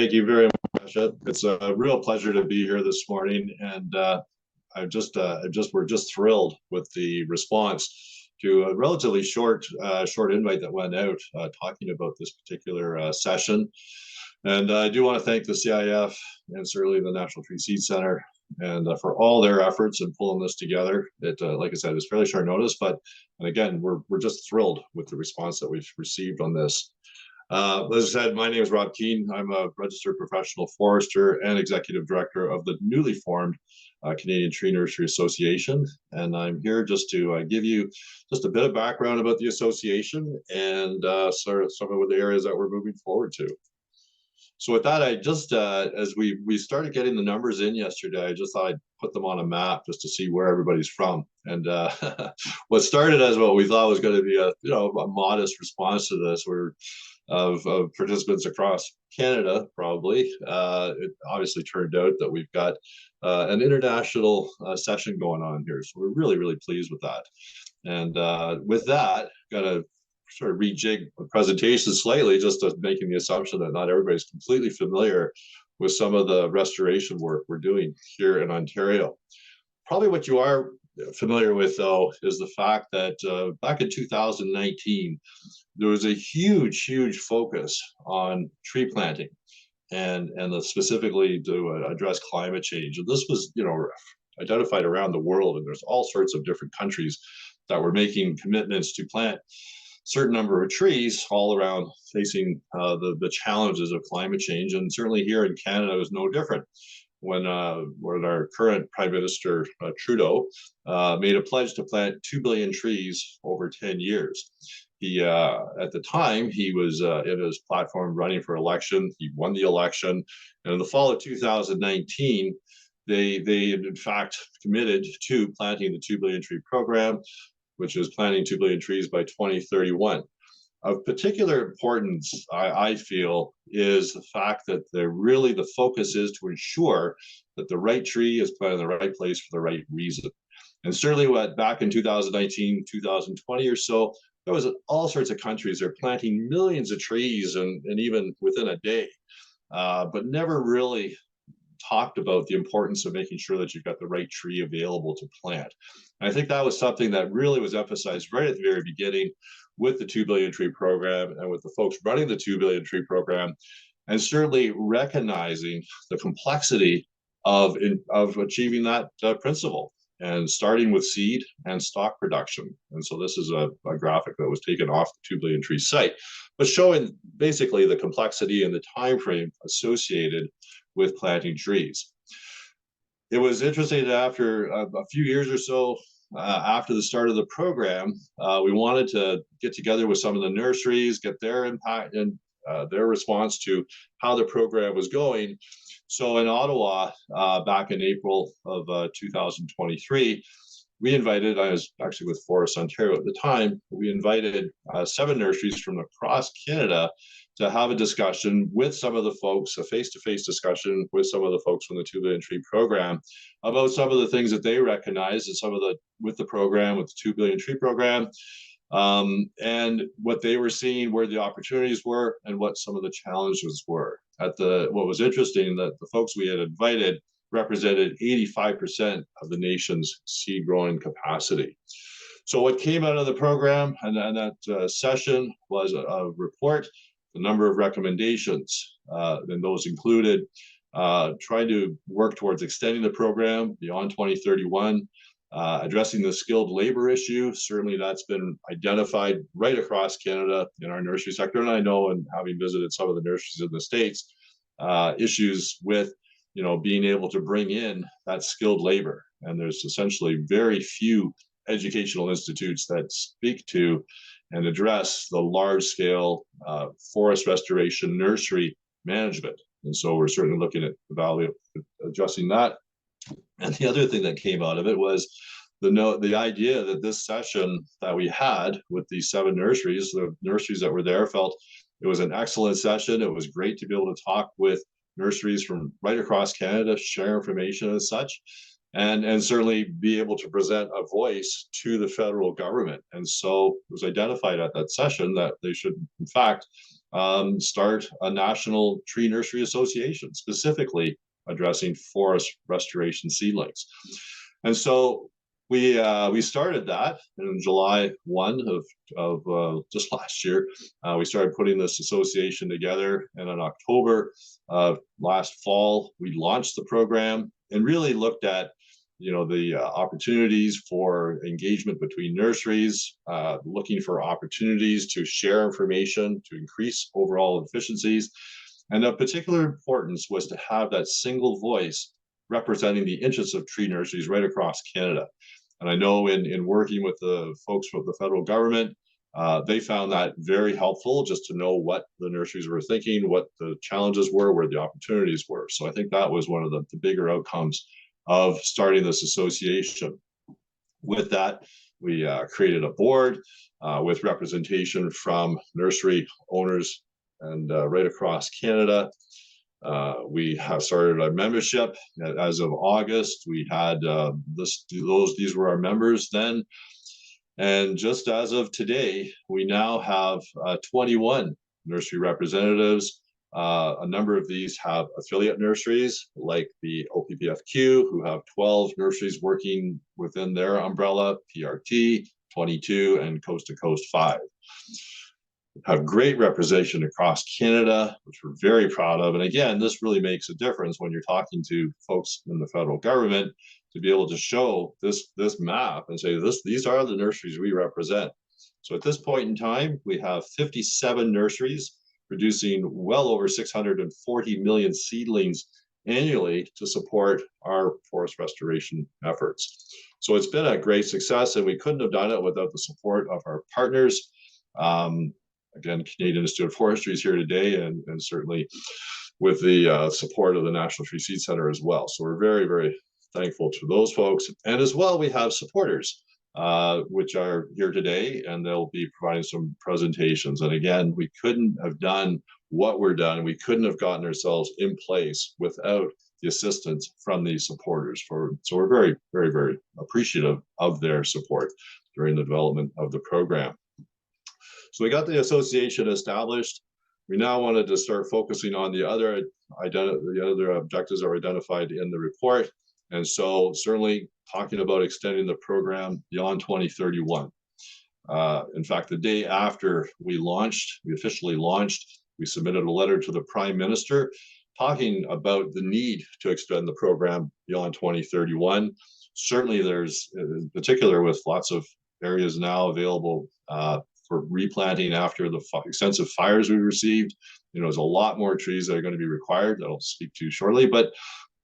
Thank you very much. It's a real pleasure to be here this morning, and we're just thrilled with the response to a relatively short invite that went out talking about this particular session. And I do want to thank the CIF and certainly the National Tree Seed Center and for all their efforts in pulling this together. It, like I said, is fairly short notice, but and again, we're just thrilled with the response that we've received on this. As I said, my name is Rob Keane. I'm a registered professional forester and executive director of the newly formed Canadian Tree Nursery Association. And I'm here just to give you just a bit of background about the association and sort of some of the areas that we're moving forward to. So with that, I just, as we started getting the numbers in yesterday, I just thought I'd put them on a map just to see where everybody's from. And what started as what we thought was going to be a modest response to this, of participants across Canada, probably. It obviously turned out that we've got an international session going on here. So we're really, really pleased with that. And with that, got to sort of rejig the presentation slightly, just to making the assumption that not everybody's completely familiar with some of the restoration work we're doing here in Ontario. Probably what you are familiar with, though, is the fact that back in 2019, there was a huge focus on tree planting and specifically to address climate change. And this was, identified around the world, and there's all sorts of different countries that were making commitments to plant certain number of trees all around facing the challenges of climate change. And certainly here in Canada, it was no different when our current Prime Minister Trudeau made a pledge to plant 2 billion trees over 10 years. He, at the time, he was in his platform running for election. He won the election. And in the fall of 2019, they in fact committed to planting the 2 billion tree program, which is planting 2 billion trees by 2031. Of particular importance, I feel, is the fact that the focus is to ensure that the right tree is planted in the right place for the right reason. And certainly back in 2019, 2020 or so, there was all sorts of countries, they're planting millions of trees and even within a day, but never really talked about the importance of making sure that you've got the right tree available to plant. And I think that was something that really was emphasized right at the very beginning with the 2 billion tree program and with the folks running the 2 billion tree program, and certainly recognizing the complexity of achieving that principle, and starting with seed and stock production. And so this is a graphic that was taken off the 2 billion tree site, but showing basically the complexity and the time frame associated with planting trees. It was interesting that after a few years or so after the start of the program, we wanted to get together with some of the nurseries, get their impact and their response to how the program was going. So in Ottawa, back in April of 2023, we invited, I was actually with Forest Ontario at the time, we invited 7 nurseries from across Canada to have a discussion with some of the folks, a face-to-face discussion with some of the folks from the 2 billion tree program about some of the things that they recognize and with the program, with the 2 billion tree program, and what they were seeing, where the opportunities were, and what some of the challenges were. What was interesting, that the folks we had invited represented 85% of the nation's seed growing capacity. So what came out of the program and that session was a report, a number of recommendations, and those included trying to work towards extending the program beyond 2031, addressing the skilled labor issue. Certainly that's been identified right across Canada in our nursery sector. And I know, and having visited some of the nurseries in the States, issues with being able to bring in that skilled labor. And there's essentially very few educational institutes that speak to and address the large scale forest restoration nursery management. And so we're certainly looking at the value of addressing that. And the other thing that came out of it was the idea that this session that we had with these 7 nurseries, the nurseries that were there, felt it was an excellent session. It was great to be able to talk with nurseries from right across Canada, share information and such, and certainly be able to present a voice to the federal government. And so it was identified at that session that they should, in fact, start a national tree nursery association, specifically addressing forest restoration seedlings. And so we started that in July 1 of just last year. We started putting this association together, and in October last fall, we launched the program and really looked at the opportunities for engagement between nurseries, looking for opportunities to share information to increase overall efficiencies. And of particular importance was to have that single voice representing the interests of tree nurseries right across Canada. And I know in working with the folks from the federal government, they found that very helpful, just to know what the nurseries were thinking, what the challenges were, where the opportunities were. So I think that was one of the bigger outcomes of starting this association. With that, we created a board with representation from nursery owners and right across Canada. We have started our membership. As of August, we had these were our members then. And just as of today, we now have 21 nursery representatives. A number of these have affiliate nurseries like the OPPFQ, who have 12 nurseries working within their umbrella, PRT, 22, and Coast to Coast 5. Have great representation across Canada, which we're very proud of. And again, this really makes a difference when you're talking to folks in the federal government, to be able to show this map and say, these are the nurseries we represent. So at this point in time, we have 57 nurseries producing well over 640 million seedlings annually to support our forest restoration efforts. So it's been a great success, and we couldn't have done it without the support of our partners. Again, Canadian Institute of Forestry is here today, and certainly with the support of the National Tree Seed Center as well. So we're very, very thankful to those folks. And as well, we have supporters, which are here today, and they'll be providing some presentations. And again, we couldn't have done what we're done. We couldn't have gotten ourselves in place without the assistance from these supporters. So we're very, very, very appreciative of their support during the development of the program. So we got the association established. We now wanted to start focusing on the other objectives that were identified in the report. And so certainly talking about extending the program beyond 2031. In fact, the day after we officially launched, we submitted a letter to the Prime Minister talking about the need to extend the program beyond 2031. Certainly there's, in particular with lots of areas now available for replanting after the extensive fires we received, there's a lot more trees that are going to be required that I'll speak to shortly, but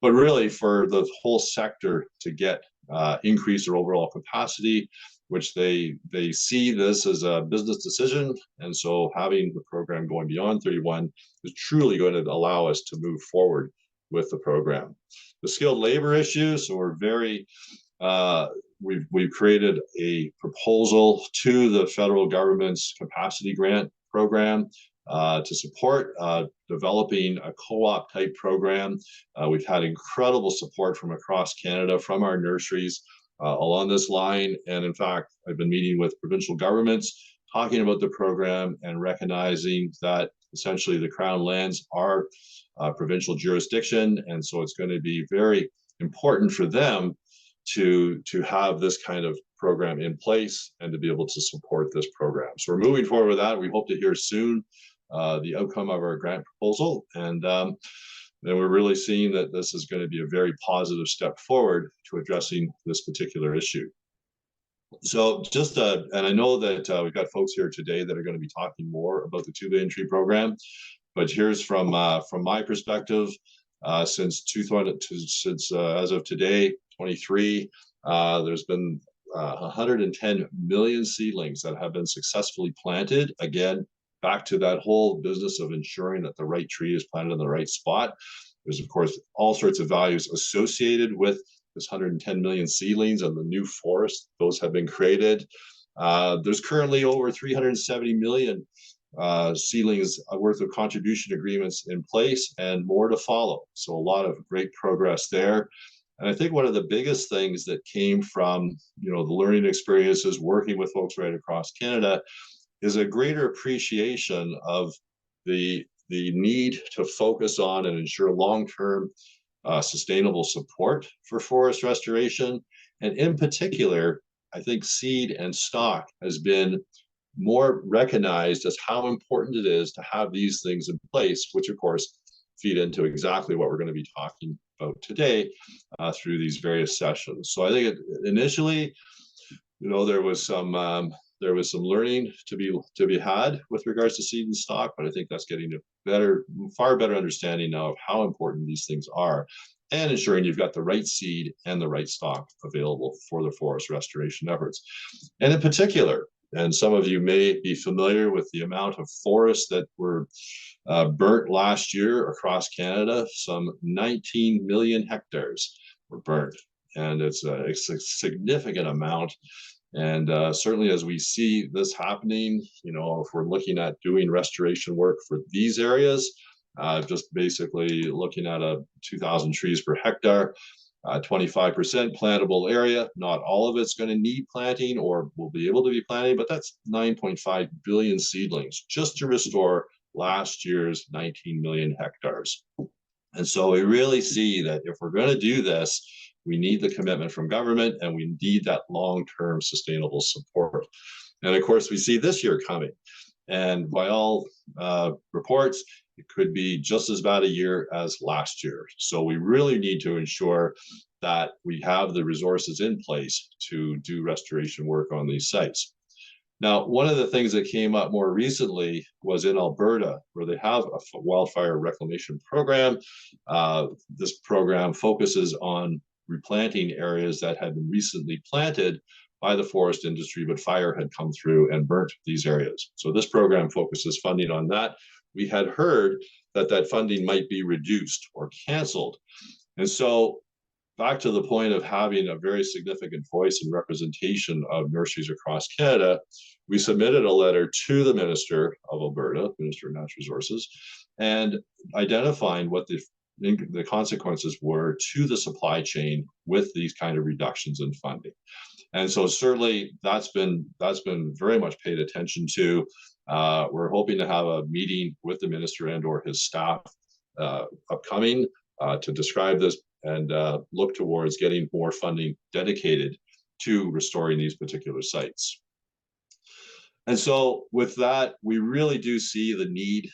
really for the whole sector to get increase their overall capacity, which they see this as a business decision. And so having the program going beyond 31 is truly going to allow us to move forward with the program. The skilled labor issue, so we're very, we've created a proposal to the federal government's capacity grant program to support developing a co-op type program. We've had incredible support from across Canada from our nurseries along this line. And in fact, I've been meeting with provincial governments, talking about the program and recognizing that essentially the Crown lands are provincial jurisdiction. And so it's going to be very important for them to have this kind of program in place and to be able to support this program. So we're moving forward with that. We hope to hear soon the outcome of our grant proposal. And then we're really seeing that this is going to be a very positive step forward to addressing this particular issue. So just, and I know that we've got folks here today that are going to be talking more about the 2 billion tree program, but here's from my perspective, since as of today, 23, there's been 110 million seedlings that have been successfully planted. Again, back to that whole business of ensuring that the right tree is planted in the right spot. There's, of course, all sorts of values associated with this 110 million seedlings and the new forest. Those have been created. There's currently over 370 million seedlings worth of contribution agreements in place and more to follow. So a lot of great progress there. And I think one of the biggest things that came from, the learning experiences working with folks right across Canada is a greater appreciation of the need to focus on and ensure long-term sustainable support for forest restoration. And in particular, I think seed and stock has been more recognized as how important it is to have these things in place, which of course feed into exactly what we're going to be talking about today through these various sessions. So I think initially, there was some learning to be had with regards to seed and stock, but I think that's getting a far better understanding now of how important these things are, and ensuring you've got the right seed and the right stock available for the forest restoration efforts. And in particular, and some of you may be familiar with the amount of forests that were burnt last year across Canada. Some 19 million hectares were burnt, and it's a significant amount. And certainly as we see this happening, if we're looking at doing restoration work for these areas, just basically looking at 2,000 trees per hectare, 25% plantable area. Not all of it's going to need planting or will be able to be planted, but that's 9.5 billion seedlings just to restore last year's 19 million hectares. And so we really see that if we're going to do this, we need the commitment from government, and we need that long-term sustainable support. And of course, we see this year coming. And by all reports, it could be just as bad a year as last year. So we really need to ensure that we have the resources in place to do restoration work on these sites. Now, one of the things that came up more recently was in Alberta, where they have a wildfire reclamation program. This program focuses on replanting areas that had been recently planted by the forest industry, but fire had come through and burnt these areas. So this program focuses funding on that. We had heard that funding might be reduced or canceled. And so back to the point of having a very significant voice and representation of nurseries across Canada, we submitted a letter to the Minister of Alberta, Minister of Natural Resources, and identifying what the consequences were to the supply chain with these kind of reductions in funding. And so certainly that's been very much paid attention to. We're hoping to have a meeting with the minister and or his staff upcoming to describe this and look towards getting more funding dedicated to restoring these particular sites. And so with that, we really do see the need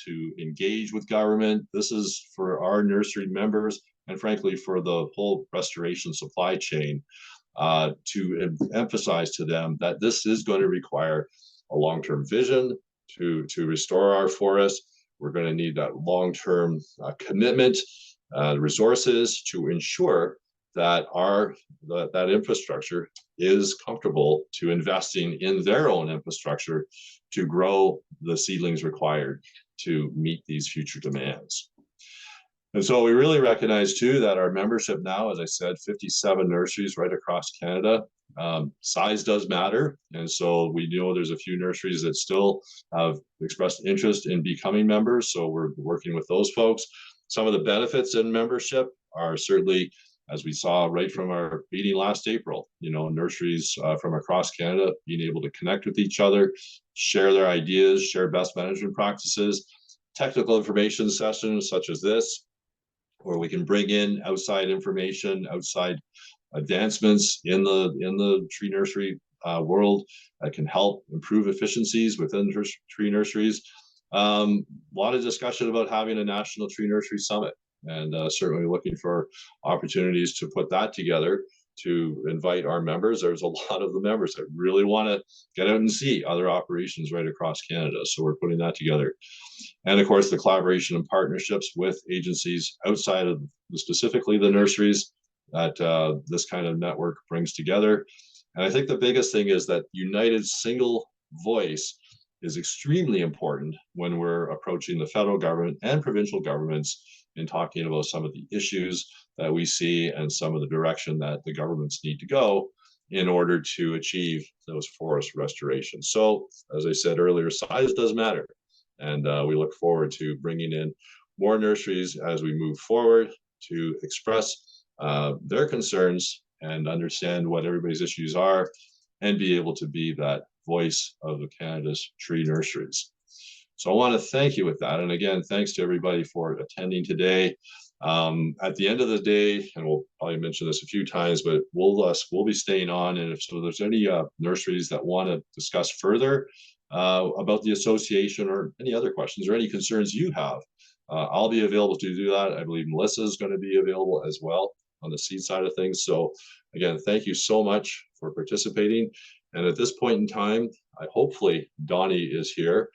to engage with government. This is for our nursery members and frankly for the whole restoration supply chain, to emphasize to them that this is going to require a long-term vision to restore our forests. We're going to need that long-term commitment, resources to ensure that that infrastructure is comfortable to investing in their own infrastructure to grow the seedlings required to meet these future demands. And so we really recognize too that our membership now, as I said, 57 nurseries right across Canada. Size does matter. And so we know there's a few nurseries that still have expressed interest in becoming members. So we're working with those folks. Some of the benefits in membership are certainly, as we saw right from our meeting last April, nurseries from across Canada being able to connect with each other, share their ideas, share best management practices, technical information sessions such as this, where we can bring in outside information, outside advancements in the tree nursery world that can help improve efficiencies within tree nurseries. A lot of discussion about having a national tree nursery summit, and certainly looking for opportunities to put that together to invite our members. There's a lot of the members that really want to get out and see other operations right across Canada. So we're putting that together. And of course, the collaboration and partnerships with agencies outside of specifically the nurseries that this kind of network brings together. And I think the biggest thing is that united single voice is extremely important when we're approaching the federal government and provincial governments in talking about some of the issues that we see and some of the direction that the governments need to go in order to achieve those forest restorations. So, as I said earlier, size does matter. And we look forward to bringing in more nurseries as we move forward to express their concerns and understand what everybody's issues are and be able to be that voice of the Canada's tree nurseries. So I want to thank you with that. And again, thanks to everybody for attending today. At the end of the day, and we'll probably mention this a few times, but we'll be staying on. And if so, there's any nurseries that want to discuss further about the association or any other questions or any concerns you have, I'll be available to do that. I believe Melissa is going to be available as well on the seed side of things. So again, thank you so much for participating. And at this point in time, hopefully Donnie is here.